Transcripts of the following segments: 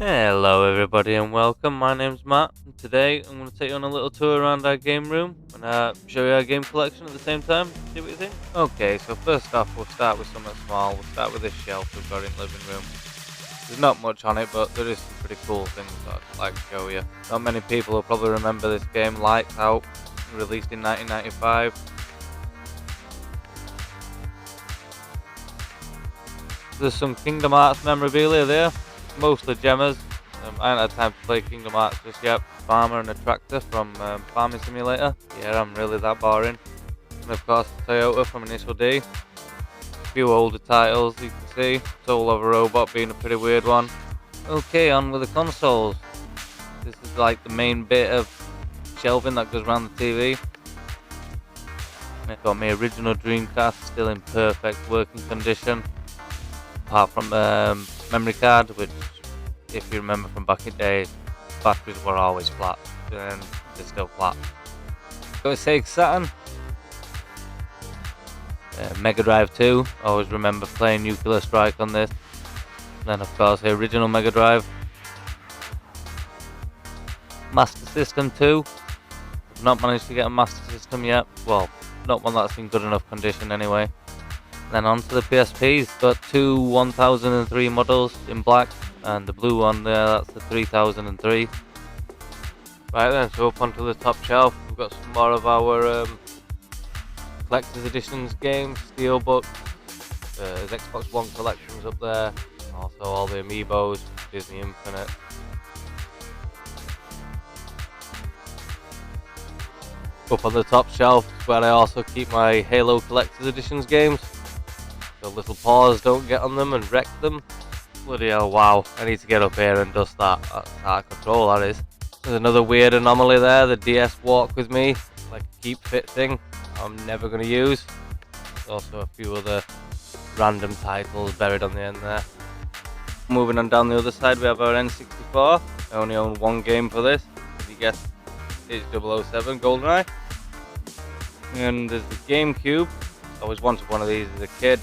Hello everybody and welcome, my name's Matt, and today I'm going to take you on a little tour around our game room and show you our game collection at the same time, see what you think. Okay, so first off we'll start with something small, we'll start with this shelf we've got in the living room. There's not much on it, but there is some pretty cool things that I'd like to show you. Not many people will probably remember this game, Lights Out, released in 1995. There's some Kingdom Hearts memorabilia there. Mostly Gemmas. I haven't had time to play Kingdom Hearts just yet. Farmer and a tractor from Farming Simulator. Yeah, I'm really that boring. And of course Toyota from Initial D. A few older titles you can see. Soul of a Robot being a pretty weird one. Okay, on with the consoles. This is like the main bit of shelving that goes around the TV. I've got my original Dreamcast still in perfect working condition. Apart from the memory card, which, if you remember from back in the day, batteries were always flat, and they're still flat. Got a Sega Saturn, Mega Drive 2. Always remember playing Nuclear Strike on this. Then, of course, the original Mega Drive. Master System 2. I've not managed to get a Master System yet. Well, not one that's in good enough condition anyway. Then on to the PSPs, got two 1003 models in black, and the blue one there, that's the 3003. Right then, so up onto the top shelf, we've got some more of our collector's editions games, Steelbook, there's Xbox One collections up there, also all the Amiibos, Disney Infinite. Up on the top shelf is where I also keep my Halo collector's editions games. So little paws don't get on them and wreck them. Bloody hell, wow. I need to get up here and dust that. That's out of control, that is. There's another weird anomaly there, the DS Walk With Me. Like a keep fit thing I'm never going to use. There's also a few other random titles buried on the end there. Moving on down the other side, we have our N64. I only own one game for this. If you guess, it's 007 GoldenEye. And there's the GameCube. I always wanted one of these as a kid.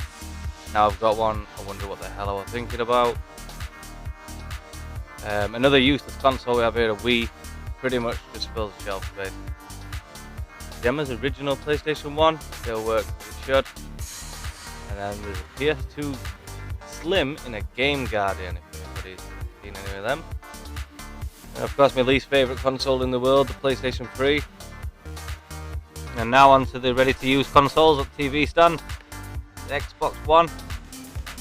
Now I've got one, I wonder what the hell I was thinking about. Another useless console we have here, a Wii, pretty much just fills the shelf space. Gemma's original PlayStation 1, still works as it should. And then there's a PS2 Slim in a Game Guardian, if anybody's seen any of them. And of course my least favourite console in the world, the PlayStation 3. And now on to the ready-to-use consoles at the TV stand. The Xbox One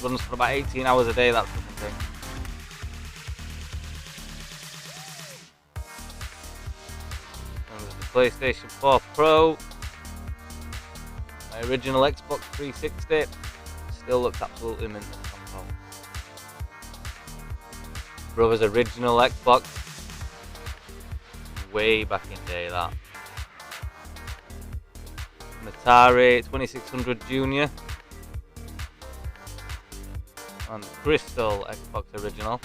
runs for about 18 hours a day, that sort of thing. And there's the PlayStation 4 Pro. My original Xbox 360. Still looks absolutely mint, this console. Brother's original Xbox. Way back in day, that. An Atari 2600 Junior. And Crystal Xbox original.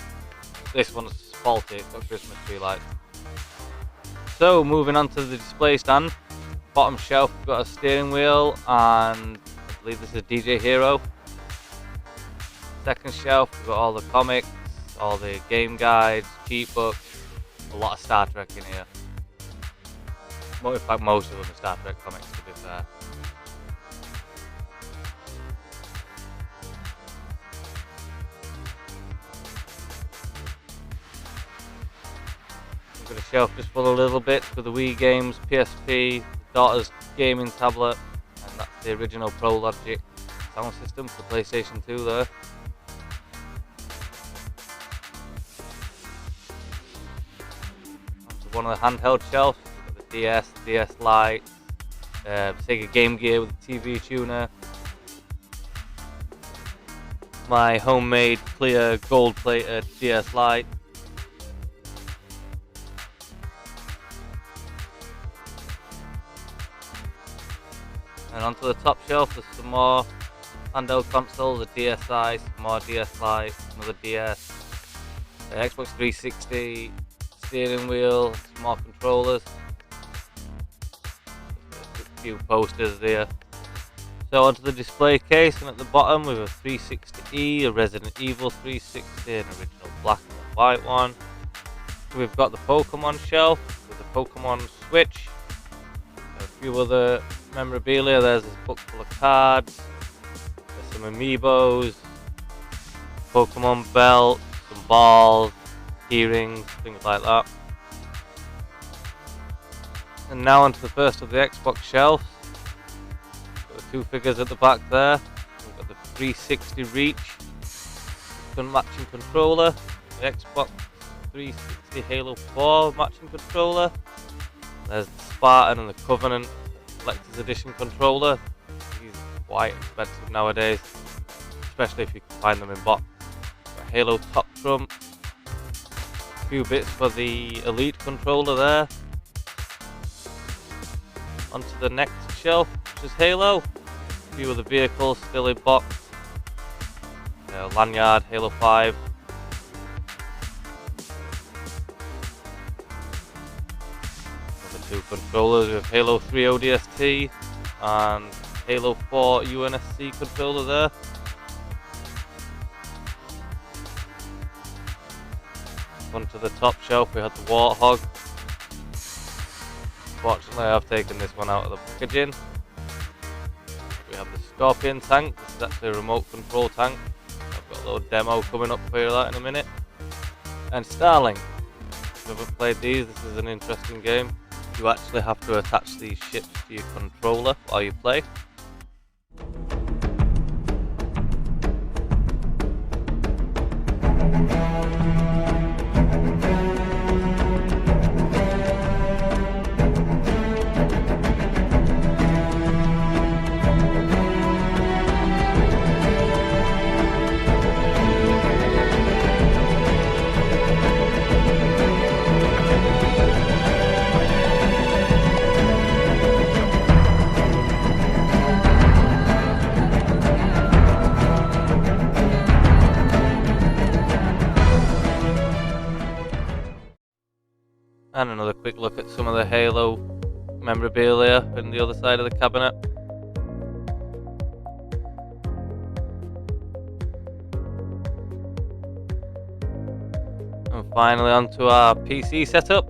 This one's faulty, it's got Christmas tree lights. So moving on to the display stand. Bottom shelf we've got a steering wheel and I believe this is a DJ Hero. Second shelf we've got all the comics, all the game guides, cheat books, a lot of Star Trek in here. In fact most of them are Star Trek comics to be fair. Got a shelf just full of little bits for the Wii games, PSP, daughter's gaming tablet, and that's the original Pro Logic sound system for PlayStation 2 there. Onto one of the handheld shelves, got the DS, DS Lite, Sega Game Gear with a TV tuner, my homemade clear gold plated DS Lite. And onto the top shelf there's some more handheld consoles, a DSi, some more DS Lite, another DS, Xbox 360, steering wheel, some more controllers, a few posters there. So onto the display case, and at the bottom we have a 360E, a Resident Evil 360, an original black and white one. We've got the Pokemon shelf with the Pokemon Switch. A few other memorabilia. There's this book full of cards. There's some amiibos, Pokemon belt, some balls, keyrings, things like that. And now onto the first of the Xbox shelves. Got the two figures at the back there. We've got the 360 Reach, matching controller, the Xbox 360 Halo 4 matching controller. There's the Spartan and the Covenant Collector's Edition controller. These are quite expensive nowadays, especially if you can find them in box. Got Halo Top Trump, a few bits for the Elite controller there. Onto the next shelf, which is Halo. A few of the vehicles still in box. Lanyard, Halo 5. Two controllers with Halo 3 ODST and Halo 4 UNSC controller there. Onto the top shelf we had the Warthog. Fortunately I've taken this one out of the packaging. We have the Scorpion tank. This is actually a remote control tank. I've got a little demo coming up for you that in a minute. And Starlink. If you haven't played these, this is an interesting game. You actually have to attach these ships to your controller while you play. And another quick look at some of the Halo memorabilia in the other side of the cabinet. And finally onto our PC setup.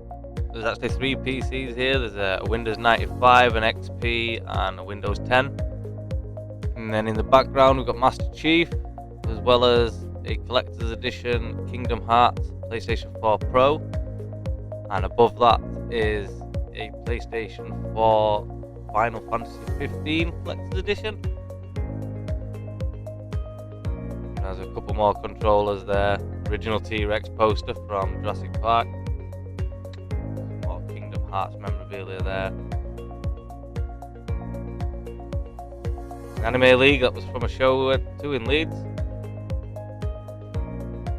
There's actually 3 PCs here. There's a Windows 95, an XP and a Windows 10. And then in the background we've got Master Chief, as well as a Collector's Edition Kingdom Hearts PlayStation 4 Pro. And above that is a PlayStation 4 Final Fantasy 15 Collector's Edition. There's a couple more controllers there. Original T-Rex poster from Jurassic Park. Some more Kingdom Hearts memorabilia there. An Anime League that was from a show we went to in Leeds.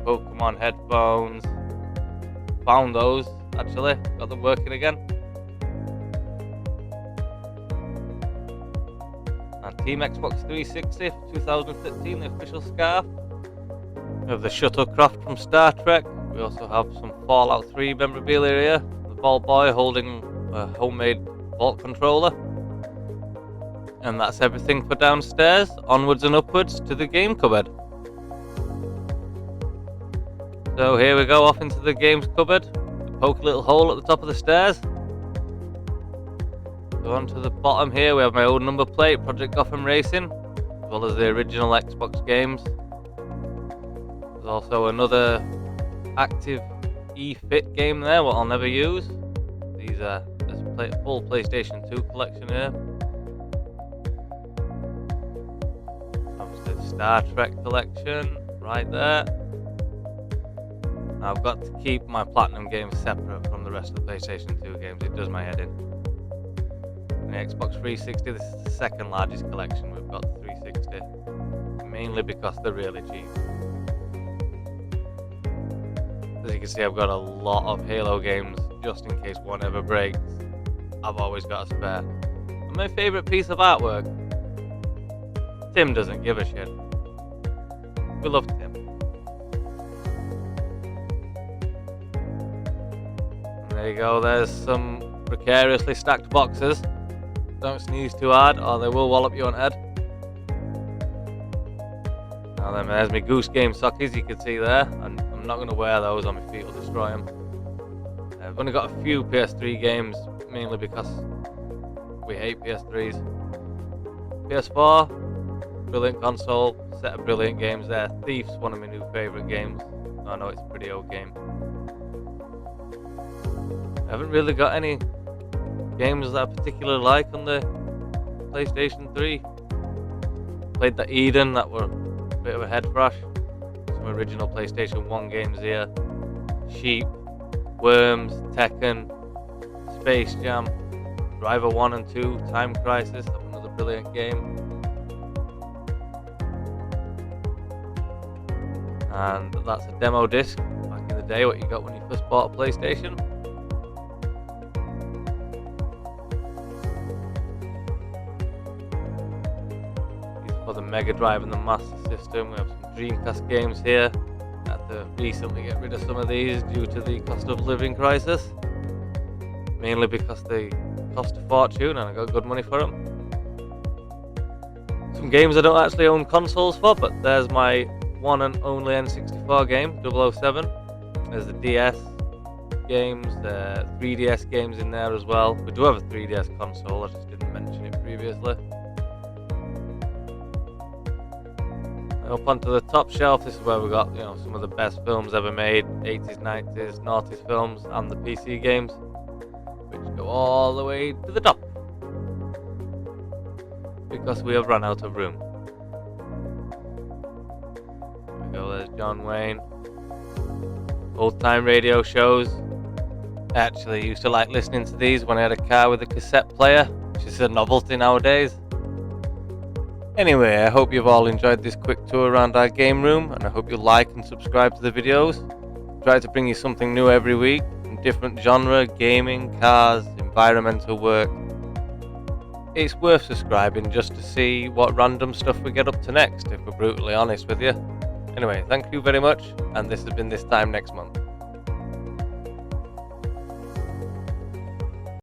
Pokemon headphones. Found those. Actually, got them working again. And Team Xbox 360 2013, the official scarf. We have the shuttlecraft from Star Trek. We also have some Fallout 3 memorabilia here. The ball boy holding a homemade vault controller. And that's everything for downstairs. Onwards and upwards to the game cupboard. So here we go, off into the games cupboard. Poke a little hole at the top of the stairs. Go on to the bottom here, we have my old number plate, Project Gotham Racing, as well as the original Xbox games. There's also another active eFit game there, what I'll never use. There's a full PlayStation 2 collection here. Obviously the Star Trek collection, right there. I've got to keep my Platinum games separate from the rest of the PlayStation 2 games, it does my head in. And the Xbox 360, this is the second largest collection we've got, the 360. Mainly because they're really cheap. As you can see, I've got a lot of Halo games, just in case one ever breaks. I've always got a spare. And my favourite piece of artwork, Tim doesn't give a shit. We love Tim. There you go, there's some precariously stacked boxes. Don't sneeze too hard or they will wallop you on head. Now then, there's my Goose Game sockies, you can see there. And I'm I'm not going to wear those on my feet, I'll destroy them. I've only got a few PS3 games, mainly because we hate PS3s. PS4, brilliant console, set of brilliant games there. Thief's one of my new favourite games. I know it's a pretty old game. I haven't really got any games that I particularly like on the PlayStation 3. Played the Eden, that were a bit of a head thrash. Some original PlayStation 1 games here. Sheep, Worms, Tekken, Space Jam, Driver 1 and 2, Time Crisis, that was another brilliant game. And that's a demo disc, back in the day, what you got when you first bought a PlayStation. For the Mega Drive and the Master System. We have some Dreamcast games here. I had to recently get rid of some of these due to the cost of living crisis, mainly because they cost a fortune and I got good money for them. Some games I don't actually own consoles for, but there's my one and only N64 game, 007. There's the DS games, 3DS games in there as well. We do have a 3DS console, I just didn't mention it previously. Up onto the top shelf, this is where we got, some of the best films ever made, 80s, 90s, noughties films, and the PC games, which go all the way to the top, because we have run out of room. There we go, there's John Wayne. Old time radio shows. I actually used to like listening to these when I had a car with a cassette player, which is a novelty nowadays. Anyway, I hope you've all enjoyed this quick tour around our game room, and I hope you like and subscribe to the videos. Try to bring you something new every week, from different genre, gaming, cars, environmental work. It's worth subscribing just to see what random stuff we get up to next, if we're brutally honest with you. Anyway, thank you very much, and this has been This Time Next Month.